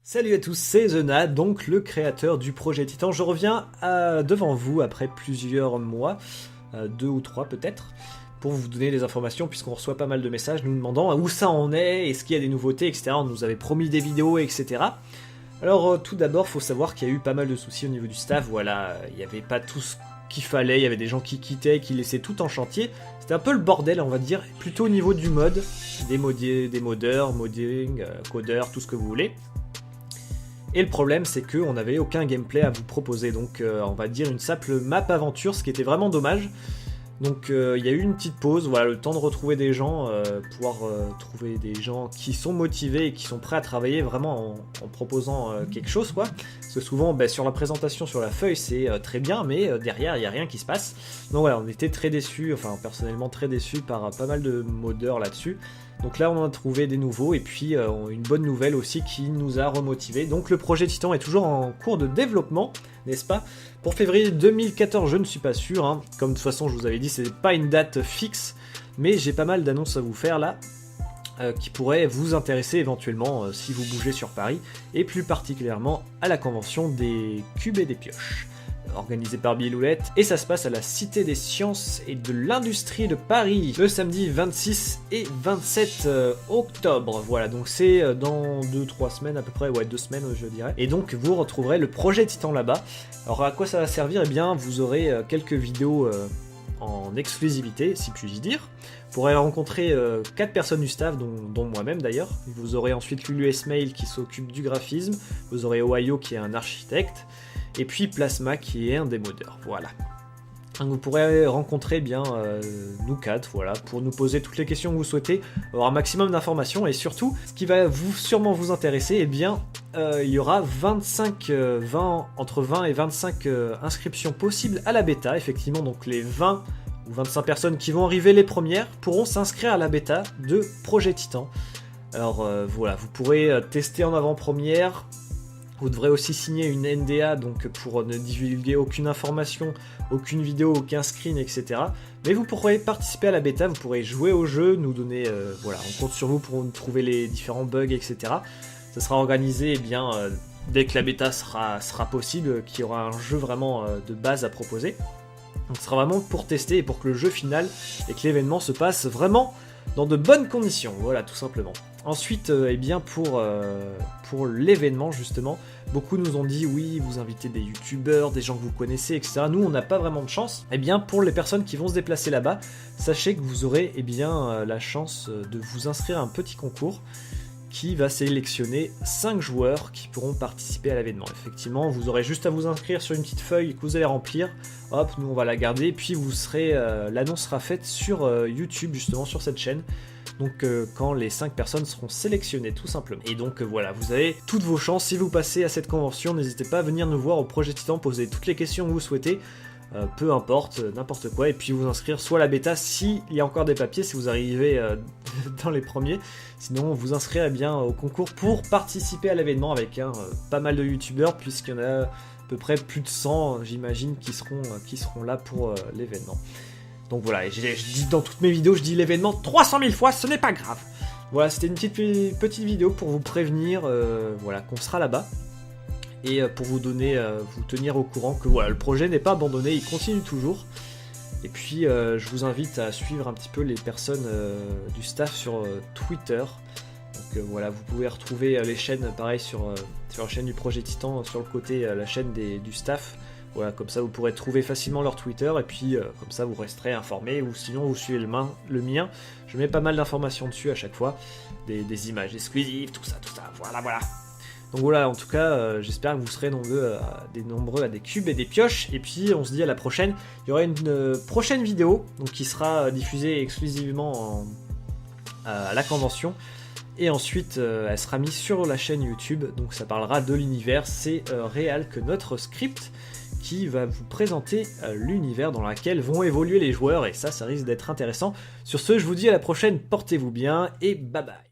Salut à tous, c'est Zena, donc le créateur du projet Titan. Je reviens devant vous après plusieurs mois, 2 ou 3 peut-être, pour vous donner des informations puisqu'on reçoit pas mal de messages nous demandant où ça en est, est-ce qu'il y a des nouveautés, etc. On nous avait promis des vidéos, etc. Alors tout d'abord, faut savoir qu'il y a eu pas mal de soucis au niveau du staff, voilà, il n'y avait pas tout ce qu'il fallait, il y avait des gens qui quittaient, qui laissaient tout en chantier. C'était un peu le bordel, on va dire, plutôt au niveau du mode, des modeurs, modding, codeurs, tout ce que vous voulez. Et le problème, c'est qu'on n'avait aucun gameplay à vous proposer, donc on va dire une simple map aventure, ce qui était vraiment dommage. Donc il y a eu une petite pause, voilà, le temps de retrouver des gens, pouvoir trouver des gens qui sont motivés et qui sont prêts à travailler vraiment en proposant quelque chose, quoi. Parce que souvent, sur la présentation, sur la feuille, c'est très bien, mais derrière, il n'y a rien qui se passe. Donc voilà, on était très déçus, enfin personnellement très déçus par pas mal de modeurs là-dessus. Donc là, on en a trouvé des nouveaux, et puis une bonne nouvelle aussi qui nous a remotivés. Donc le projet Titan est toujours en cours de développement, n'est-ce pas? Pour février 2014, je ne suis pas sûr, hein. Comme de toute façon, je vous avais dit, c'est pas une date fixe, mais j'ai pas mal d'annonces à vous faire là, qui pourraient vous intéresser éventuellement si vous bougez sur Paris, et plus particulièrement à la convention des cubes et des pioches, organisé par Biloulette, et ça se passe à la Cité des Sciences et de l'Industrie de Paris, le samedi 26 et 27 octobre, voilà, donc c'est dans 2-3 semaines à peu près, ouais 2 semaines je dirais, et donc vous retrouverez le projet Titan là-bas. Alors à quoi ça va servir? Eh bien vous aurez quelques vidéos en exclusivité, si puis-je dire. Vous pourrez rencontrer 4 personnes du staff, dont moi-même d'ailleurs. Vous aurez ensuite Lulu Esmail qui s'occupe du graphisme, vous aurez Ohio qui est un architecte, et puis Plasma qui est un des modeurs, voilà. Donc vous pourrez rencontrer nous 4, voilà, pour nous poser toutes les questions que vous souhaitez, avoir un maximum d'informations, et surtout, ce qui va sûrement vous intéresser, eh bien, il y aura entre 20 et 25 inscriptions possibles à la bêta, effectivement, donc les 20 ou 25 personnes qui vont arriver les premières pourront s'inscrire à la bêta de Projet Titan. Alors voilà, vous pourrez tester en avant-première. Vous devrez aussi signer une NDA donc pour ne divulguer aucune information, aucune vidéo, aucun screen, etc. Mais vous pourrez participer à la bêta, vous pourrez jouer au jeu, nous donner, voilà, on compte sur vous pour trouver les différents bugs, etc. Ça sera organisé dès que la bêta sera possible, qu'il y aura un jeu vraiment de base à proposer. Donc ce sera vraiment pour tester et pour que le jeu final et que l'événement se passe vraiment dans de bonnes conditions, voilà, tout simplement. Ensuite, pour l'événement, justement, beaucoup nous ont dit, oui, vous invitez des youtubeurs, des gens que vous connaissez, etc. Nous, on n'a pas vraiment de chance. Eh bien, pour les personnes qui vont se déplacer là-bas, sachez que vous aurez la chance de vous inscrire à un petit concours qui va sélectionner 5 joueurs qui pourront participer à l'événement. Effectivement, vous aurez juste à vous inscrire sur une petite feuille que vous allez remplir. Hop, nous on va la garder, puis l'annonce sera faite sur YouTube, justement sur cette chaîne. Donc quand les 5 personnes seront sélectionnées, tout simplement. Et donc voilà, vous avez toutes vos chances. Si vous passez à cette convention, n'hésitez pas à venir nous voir au Projet Titan, poser toutes les questions que vous souhaitez. Peu importe, n'importe quoi, et puis vous inscrire soit à la bêta s'il y a encore des papiers, si vous arrivez dans les premiers, sinon vous inscrire au concours pour participer à l'événement avec pas mal de youtubeurs, puisqu'il y en a à peu près plus de 100, j'imagine, qui seront là pour l'événement. Donc voilà, je dis dans toutes mes vidéos, je dis l'événement 300 000 fois, ce n'est pas grave. Voilà, c'était une petite vidéo pour vous prévenir voilà, qu'on sera là-bas. Et pour vous tenir au courant que voilà, le projet n'est pas abandonné, il continue toujours. Et puis je vous invite à suivre un petit peu les personnes du staff sur Twitter. Donc voilà, vous pouvez retrouver les chaînes pareil sur la chaîne du projet Titan, sur le côté la chaîne du staff. Voilà, comme ça vous pourrez trouver facilement leur Twitter, et puis comme ça vous resterez informé, ou sinon vous suivez le mien. Je mets pas mal d'informations dessus à chaque fois, des images exclusives, tout ça, voilà. Donc voilà, en tout cas, j'espère que vous serez nombreux à des cubes et des pioches. Et puis, on se dit à la prochaine. Il y aura une prochaine vidéo donc, qui sera diffusée exclusivement à la convention. Et ensuite, elle sera mise sur la chaîne YouTube. Donc ça parlera de l'univers. C'est réel que notre script qui va vous présenter l'univers dans lequel vont évoluer les joueurs. Et ça risque d'être intéressant. Sur ce, je vous dis à la prochaine. Portez-vous bien et bye bye.